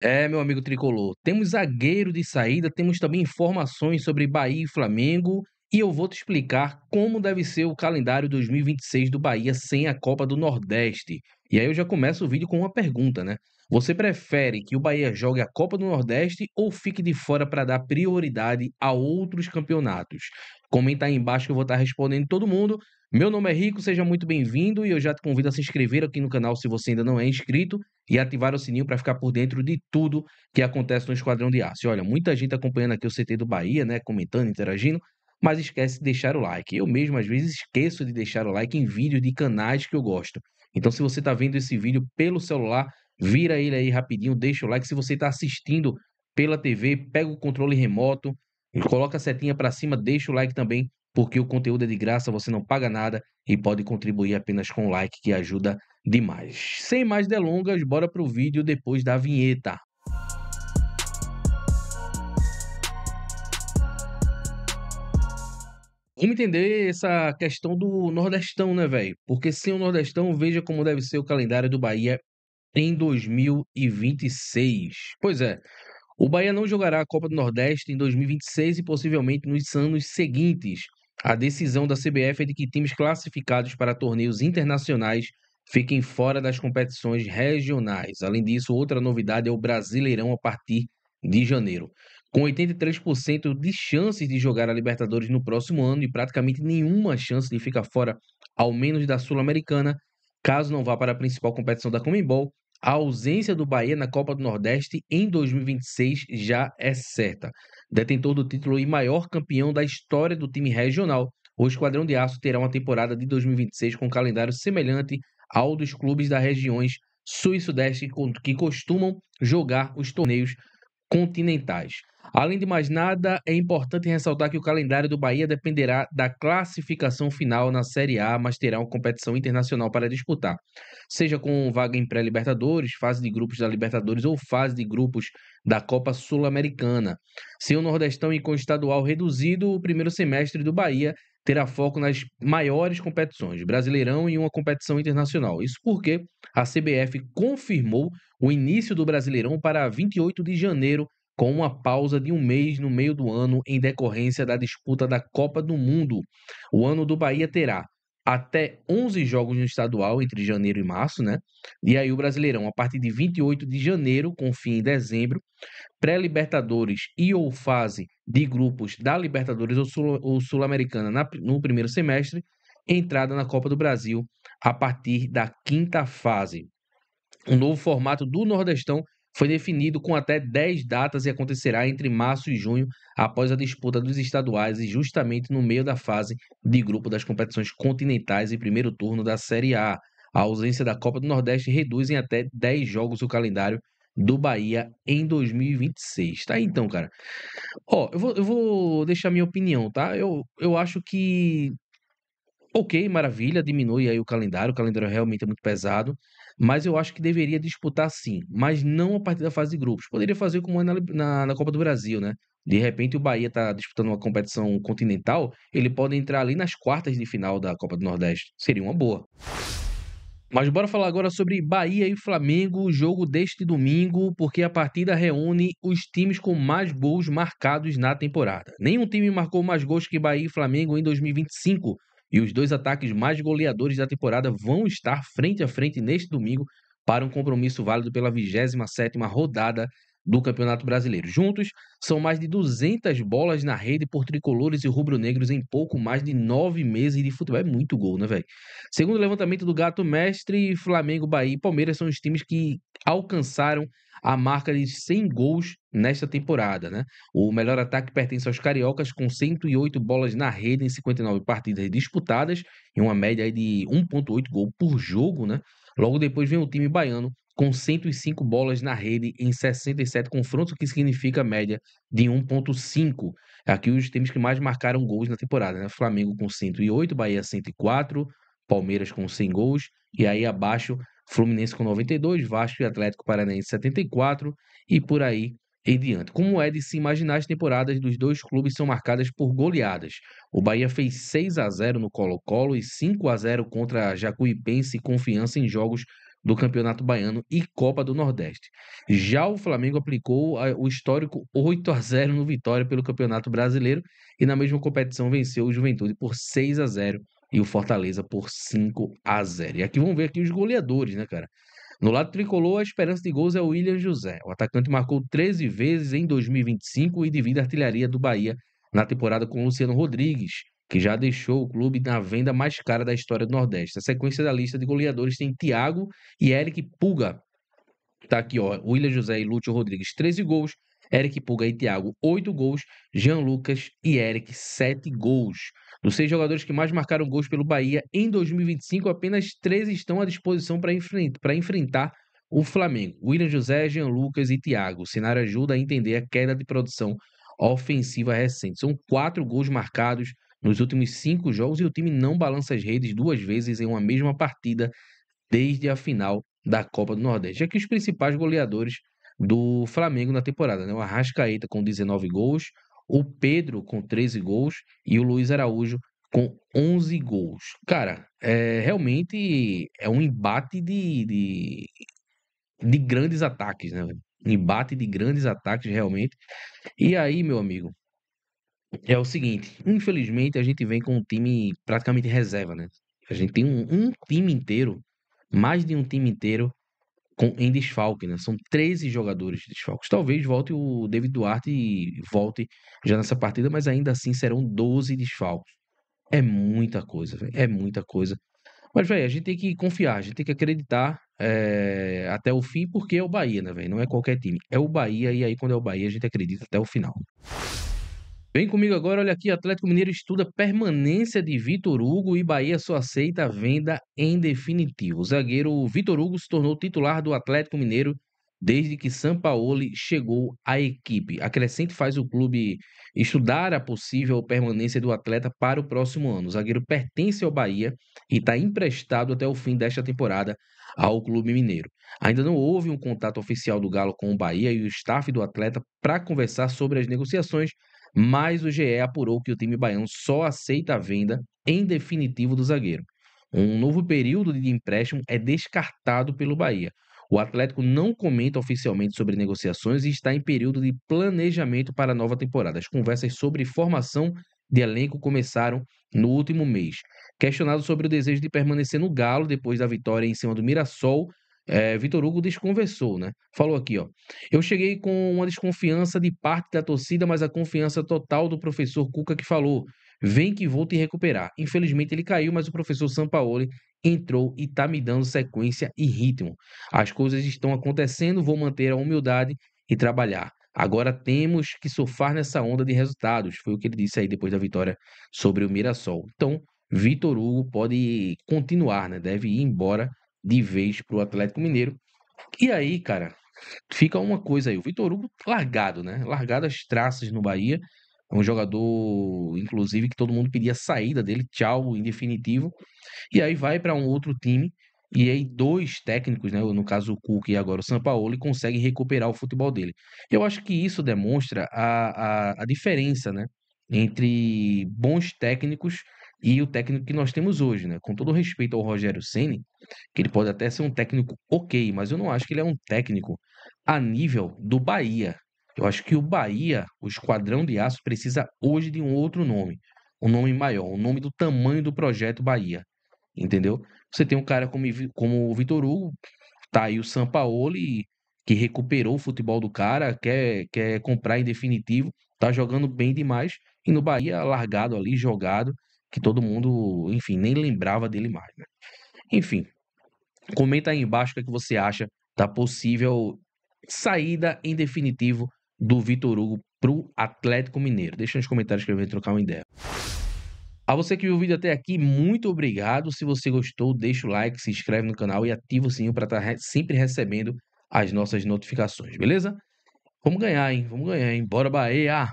Meu amigo tricolor, temos zagueiro de saída, temos também informações sobre Bahia e Flamengo, e eu vou te explicar como deve ser o calendário 2026 do Bahia sem a Copa do Nordeste. E aí eu já começo o vídeo com uma pergunta, né? Você prefere que o Bahia jogue a Copa do Nordeste ou fique de fora para dar prioridade a outros campeonatos? Comenta aí embaixo que eu vou estar respondendo todo mundo. Meu nome é Rico, seja muito bem-vindo e eu já te convido a se inscrever aqui no canal se você ainda não é inscrito e ativar o sininho para ficar por dentro de tudo que acontece no Esquadrão de Aço. E olha, muita gente acompanhando aqui o CT do Bahia, né, comentando, interagindo, mas esquece de deixar o like. Eu mesmo, às vezes, esqueço de deixar o like em vídeos de canais que eu gosto. Então, se você está vendo esse vídeo pelo celular, vira ele aí rapidinho, deixa o like. Se você está assistindo pela TV, pega o controle remoto, coloca a setinha para cima, deixa o like também, porque o conteúdo é de graça, você não paga nada e pode contribuir apenas com o like, que ajuda demais. Sem mais delongas, bora pro vídeo depois da vinheta. Vamos entender essa questão do Nordestão, né, velho? Porque sem o Nordestão, veja como deve ser o calendário do Bahia em 2026. Pois é, o Bahia não jogará a Copa do Nordeste em 2026 e possivelmente nos anos seguintes. A decisão da CBF é de que times classificados para torneios internacionais fiquem fora das competições regionais. Além disso, outra novidade é o Brasileirão a partir de janeiro. Com 83% de chances de jogar a Libertadores no próximo ano e praticamente nenhuma chance de ficar fora, ao menos da Sul-Americana, caso não vá para a principal competição da Conmebol, a ausência do Bahia na Copa do Nordeste em 2026 já é certa. Detentor do título e maior campeão da história do time regional, o Esquadrão de Aço terá uma temporada de 2026 com um calendário semelhante ao dos clubes das regiões Sul e Sudeste que costumam jogar os torneios continentais. Além de mais nada, é importante ressaltar que o calendário do Bahia dependerá da classificação final na Série A, mas terá uma competição internacional para disputar, seja com vaga em pré-Libertadores, fase de grupos da Libertadores ou fase de grupos da Copa Sul-Americana. Se o Nordestão e com estadual reduzido, o primeiro semestre do Bahia terá foco nas maiores competições, Brasileirão e uma competição internacional. Isso porque a CBF confirmou o início do Brasileirão para 28 de janeiro, com uma pausa de um mês no meio do ano em decorrência da disputa da Copa do Mundo. O ano do Bahia terá até 11 jogos no estadual entre janeiro e março, né? E aí o Brasileirão a partir de 28 de janeiro, com fim em dezembro, pré-Libertadores e ou fase de grupos da Libertadores ou Sul-Americana no primeiro semestre, entrada na Copa do Brasil a partir da quinta fase. O novo formato do Nordestão foi definido com até 10 datas e acontecerá entre março e junho, após a disputa dos estaduais e justamente no meio da fase de grupo das competições continentais e primeiro turno da Série A. A ausência da Copa do Nordeste reduz em até 10 jogos o calendário do Bahia em 2026. Tá aí então, cara. Ó, eu vou deixar minha opinião, tá? Eu acho que ok, maravilha, diminui aí o calendário realmente é muito pesado, mas eu acho que deveria disputar sim, mas não a partir da fase de grupos. Poderia fazer como é na Copa do Brasil, né? De repente o Bahia está disputando uma competição continental, ele pode entrar ali nas quartas de final da Copa do Nordeste. Seria uma boa. Mas bora falar agora sobre Bahia e Flamengo, o jogo deste domingo, porque a partida reúne os times com mais gols marcados na temporada. Nenhum time marcou mais gols que Bahia e Flamengo em 2025, e os dois ataques mais goleadores da temporada vão estar frente a frente neste domingo para um compromisso válido pela 27ª rodada do Campeonato Brasileiro. Juntos, são mais de 200 bolas na rede por tricolores e rubro-negros em pouco mais de 9 meses de futebol. É muito gol, né, velho? Segundo o levantamento do Gato Mestre, Flamengo, Bahia e Palmeiras são os times que alcançaram a marca de 100 gols nesta temporada, né? O melhor ataque pertence aos cariocas, com 108 bolas na rede em 59 partidas disputadas, em uma média aí de 1,8 gol por jogo, né? Logo depois vem o time baiano, com 105 bolas na rede em 67 confrontos, o que significa média de 1,5. Aqui os times que mais marcaram gols na temporada, né? Flamengo com 108, Bahia 104, Palmeiras com 100 gols, e aí abaixo Fluminense com 92, Vasco e Atlético Paranaense 74 e por aí em diante. Como é de se imaginar, as temporadas dos dois clubes são marcadas por goleadas. O Bahia fez 6-0 no Colo-Colo e 5-0 contra Jacuipense e Confiança em jogos do Campeonato Baiano e Copa do Nordeste. Já o Flamengo aplicou o histórico 8-0 no Vitória pelo Campeonato Brasileiro e na mesma competição venceu o Juventude por 6-0 e o Fortaleza por 5-0. E aqui vamos ver aqui os goleadores, né, cara? No lado tricolor, a esperança de gols é o William José. O atacante marcou 13 vezes em 2025 e divide a artilharia do Bahia na temporada com o Luciano Rodrigues, que já deixou o clube na venda mais cara da história do Nordeste. A sequência da lista de goleadores tem Thiago e Eric Puga. Tá aqui, ó, William José e Lúcio Rodrigues, 13 gols. Eric Puga e Thiago, 8 gols. Jean Lucas e Eric, 7 gols. Dos 6 jogadores que mais marcaram gols pelo Bahia em 2025, apenas 3 estão à disposição para enfrentar o Flamengo. William José, Jean Lucas e Thiago. O cenário ajuda a entender a queda de produção ofensiva recente. São 4 gols marcados nos últimos 5 jogos e o time não balança as redes 2 vezes em uma mesma partida desde a final da Copa do Nordeste. Aqui os principais goleadores do Flamengo na temporada, né? O Arrascaeta com 19 gols, o Pedro com 13 gols e o Luiz Araújo com 11 gols. Cara, realmente é um embate de grandes ataques, né, velho? Embate de grandes ataques, realmente. E aí, meu amigo, é o seguinte, infelizmente a gente vem com um time praticamente reserva, né? A gente tem um time inteiro, mais de um time inteiro em desfalque, né? São 13 jogadores de desfalques. Talvez volte o David Duarte e volte já nessa partida, mas ainda assim serão 12 desfalques. É muita coisa, velho. É muita coisa. Mas, velho, a gente tem que confiar, a gente tem que acreditar até o fim, porque é o Bahia, né, velho? Não é qualquer time. É o Bahia, e aí quando é o Bahia, a gente acredita até o final. Vem comigo agora, olha aqui, Atlético Mineiro estuda permanência de Vitor Hugo e Bahia só aceita a venda em definitivo. O zagueiro Vitor Hugo se tornou titular do Atlético Mineiro desde que Sampaoli chegou à equipe. A crescente faz o clube estudar a possível permanência do atleta para o próximo ano. O zagueiro pertence ao Bahia e está emprestado até o fim desta temporada ao clube mineiro. Ainda não houve um contato oficial do Galo com o Bahia e o staff do atleta para conversar sobre as negociações, mas o GE apurou que o time baiano só aceita a venda em definitivo do zagueiro. Um novo período de empréstimo é descartado pelo Bahia. O Atlético não comenta oficialmente sobre negociações e está em período de planejamento para a nova temporada. As conversas sobre formação de elenco começaram no último mês. Questionado sobre o desejo de permanecer no Galo depois da vitória em cima do Mirassol, Vitor Hugo desconversou, né? Falou aqui, ó. Eu cheguei com uma desconfiança de parte da torcida, mas a confiança total do professor Cuca que falou: vem que vou te recuperar. Infelizmente ele caiu, mas o professor Sampaoli entrou e tá me dando sequência e ritmo. As coisas estão acontecendo, vou manter a humildade e trabalhar. Agora temos que surfar nessa onda de resultados. Foi o que ele disse aí depois da vitória sobre o Mirassol. Então, Vitor Hugo pode continuar, né? Deve ir embora de vez para o Atlético Mineiro. E aí, cara, fica uma coisa aí. O Vitor Hugo largado, né? Largado as traças no Bahia. É um jogador, inclusive, que todo mundo pedia a saída dele, tchau, em definitivo. E aí vai para um outro time. E aí, dois técnicos, né? No caso, o Cuca e agora o Sampaoli, conseguem recuperar o futebol dele. Eu acho que isso demonstra a diferença, né? Entre bons técnicos e o técnico que nós temos hoje, né? Com todo respeito ao Rogério Ceni, que ele pode até ser um técnico ok, mas eu não acho que ele é um técnico a nível do Bahia. Eu acho que o Bahia, o Esquadrão de Aço, precisa hoje de um outro nome. Um nome maior, um nome do tamanho do projeto Bahia. Entendeu? Você tem um cara como o Vitor Hugo, tá aí o Sampaoli, que recuperou o futebol do cara, quer comprar em definitivo, tá jogando bem demais, e no Bahia, largado ali, jogado, que todo mundo, enfim, nem lembrava dele mais, né? Enfim, comenta aí embaixo o que é que você acha da possível saída em definitivo do Vitor Hugo pro Atlético Mineiro. Deixa nos comentários que eu venho trocar uma ideia. A você que viu o vídeo até aqui, muito obrigado. Se você gostou, deixa o like, se inscreve no canal e ativa o sininho para estar sempre recebendo as nossas notificações, beleza? Vamos ganhar, hein? Vamos ganhar, hein? Bora, Bahia!